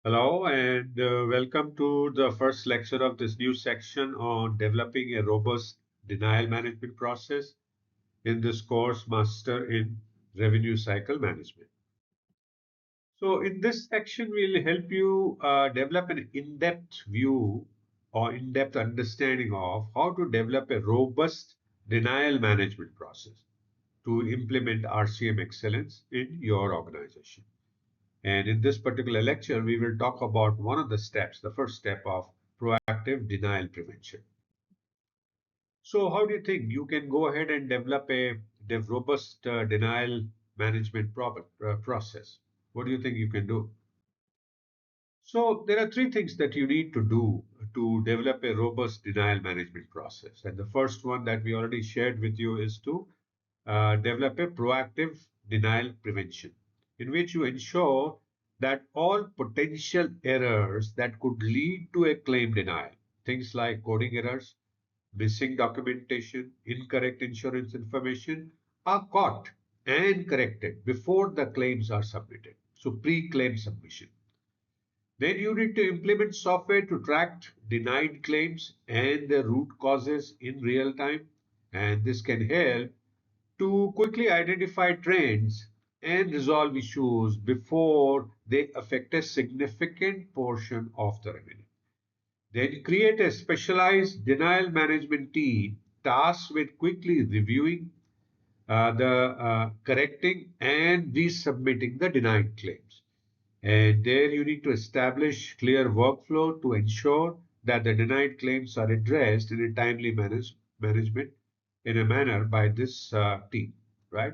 Hello and welcome to the first lecture of this new section on developing a robust denial management process in this course, Master in Revenue Cycle Management. So in this section, we'll help you develop an in-depth view or in-depth understanding of how to develop a robust denial management process to implement RCM excellence in your organization. And in this particular lecture, we will talk about one of the steps, the first step of proactive denial prevention. So, how do you think you can go ahead and develop a robust denial management process? What do you think you can do? So, there are three things that you need to do to develop a robust denial management process. And the first one that we already shared with you is to develop a proactive denial prevention, in which you ensure that all potential errors that could lead to a claim denial, things like coding errors, missing documentation, incorrect insurance information, are caught and corrected before the claims are submitted. So, pre claim submission. Then you need to implement software to track denied claims and the root causes in real time. And this can help to quickly identify trends and resolve issues before they affect a significant portion of the revenue. Then create a specialized denial management team tasked with quickly reviewing, correcting, and resubmitting the denied claims. And there you need to establish clear workflow to ensure that the denied claims are addressed in a timely management in a manner by this team, right?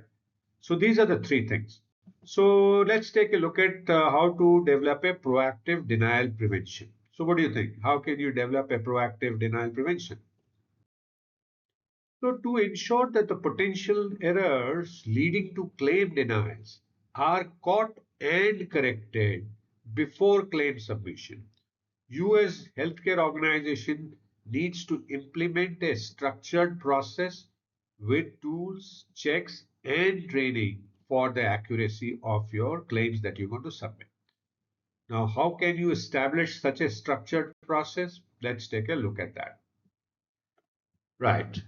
So these are the three things. So let's take a look at how to develop a proactive denial prevention. So what do you think? How can you develop a proactive denial prevention? So to ensure that the potential errors leading to claim denials are caught and corrected before claim submission, US healthcare organization needs to implement a structured process with tools, checks, and training for the accuracy of your claims that you're going to submit. Now, how can you establish such a structured process? Let's take a look at that. Right.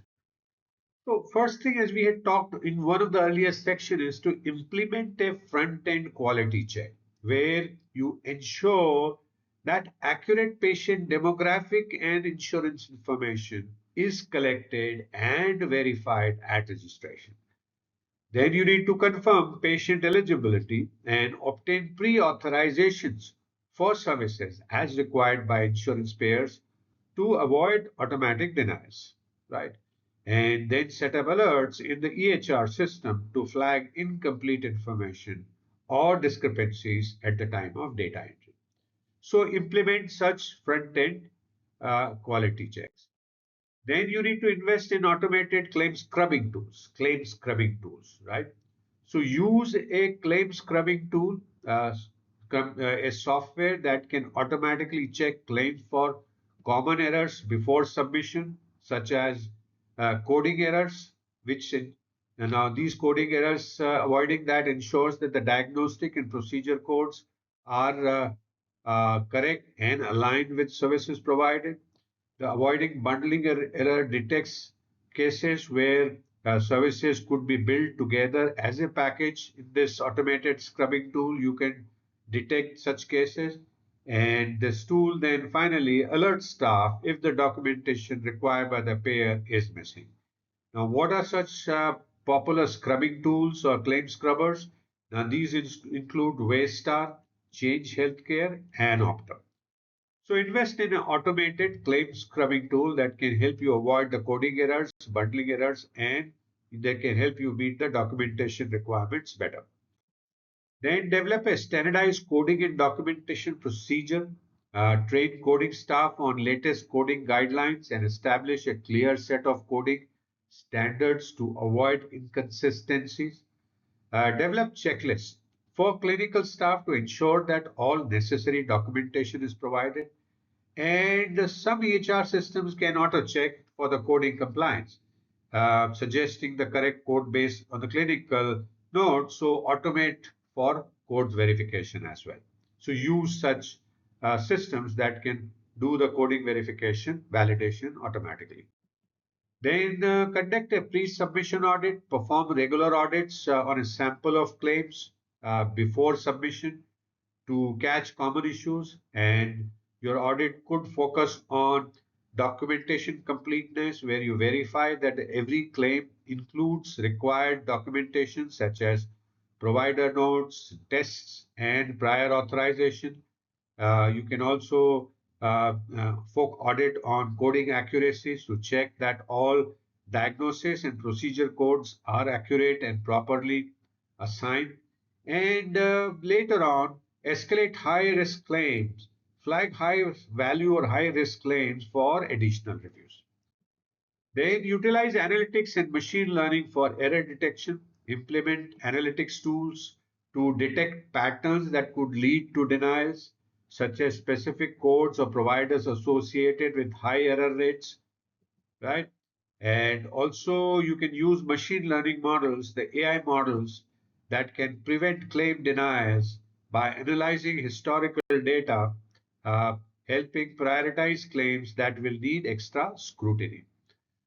So first thing, as we had talked in one of the earlier sections, is to implement a front-end quality check where you ensure that accurate patient demographic and insurance information is collected and verified at registration. Then you need to confirm patient eligibility and obtain pre-authorizations for services as required by insurance payers to avoid automatic denials, right? And then set up alerts in the EHR system to flag incomplete information or discrepancies at the time of data entry. So implement such front-end quality checks. Then you need to invest in automated claim scrubbing tools, right? So use a claim scrubbing tool, a software that can automatically check claims for common errors before submission, such as coding errors, now these coding errors, avoiding that ensures that the diagnostic and procedure codes are correct and aligned with services provided. The avoiding bundling error detects cases where services could be built together as a package. In this automated scrubbing tool, you can detect such cases. And this tool then finally alerts staff if the documentation required by the payer is missing. Now, what are such popular scrubbing tools or claim scrubbers? Now, these include Waystar, Change Healthcare, and Optum. So invest in an automated claim scrubbing tool that can help you avoid the coding errors, bundling errors, and that can help you meet the documentation requirements better. Then develop a standardized coding and documentation procedure. Train coding staff on latest coding guidelines and establish a clear set of coding standards to avoid inconsistencies. Develop checklists for clinical staff to ensure that all necessary documentation is provided. And some EHR systems can auto check for the coding compliance, suggesting the correct code base on the clinical note. So automate for code verification as well. So use such systems that can do the coding verification, validation automatically. Then conduct a pre-submission audit, perform regular audits on a sample of claims before submission to catch common issues, and your audit could focus on documentation completeness, where you verify that every claim includes required documentation such as provider notes, tests, and prior authorization. You can also folk audit on coding accuracies to check that all diagnosis and procedure codes are accurate and properly assigned. And later on, escalate high risk claims, flag high value or high risk claims for additional reviews. Then utilize analytics and machine learning for error detection, implement analytics tools to detect patterns that could lead to denials, such as specific codes or providers associated with high error rates, right? And also, you can use machine learning models, the AI models, that can prevent claim denials by analyzing historical data, uh, helping prioritize claims that will need extra scrutiny.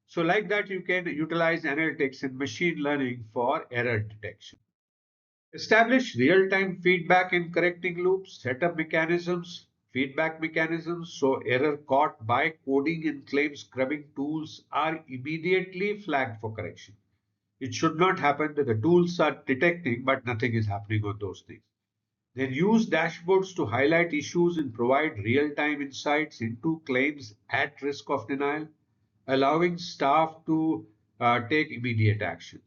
So like that, you can utilize analytics and machine learning for error detection. Establish real-time feedback and correcting loops, set up mechanisms, feedback mechanisms, so error caught by coding and claim scrubbing tools are immediately flagged for correction. It should not happen that the tools are detecting, but nothing is happening on those things. Then use dashboards to highlight issues and provide real-time insights into claims at risk of denial, allowing staff to take immediate actions.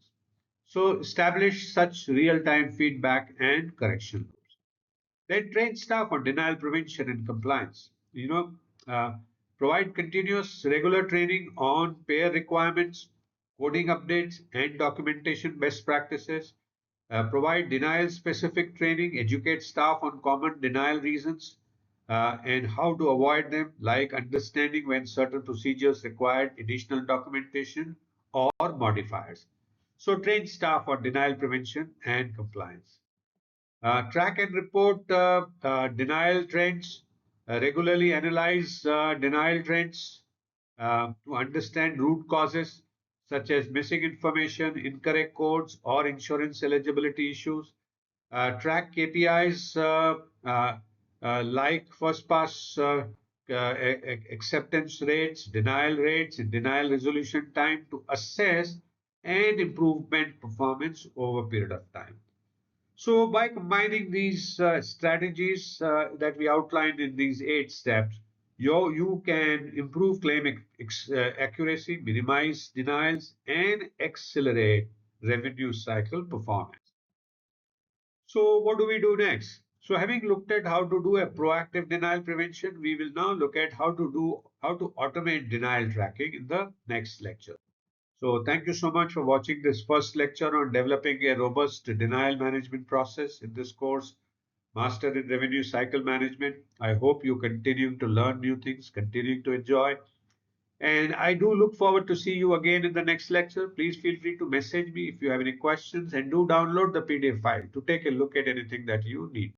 So establish such real-time feedback and correction loops. Then train staff on denial prevention and compliance. Uh, provide continuous regular training on payer requirements, coding updates, and documentation best practices. Provide denial specific training, educate staff on common denial reasons and how to avoid them, like understanding when certain procedures require additional documentation or modifiers. So, train staff on denial prevention and compliance. Track and report denial trends. Regularly analyze denial trends to understand root causes such as missing information, incorrect codes, or insurance eligibility issues. Track KPIs like first pass acceptance rates, denial rates, and denial resolution time to assess and improvement performance over a period of time. So, by combining these strategies that we outlined in these 8 steps, you can improve claim accuracy, minimize denials, and accelerate revenue cycle performance. So, what do we do next? So, having looked at how to do a proactive denial prevention, we will now look at how to automate denial tracking in the next lecture. So thank you so much for watching this first lecture on developing a robust denial management process in this course, Master in Revenue Cycle Management. I hope you continue to learn new things, continue to enjoy. And I do look forward to see you again in the next lecture. Please feel free to message me if you have any questions and do download the PDF file to take a look at anything that you need.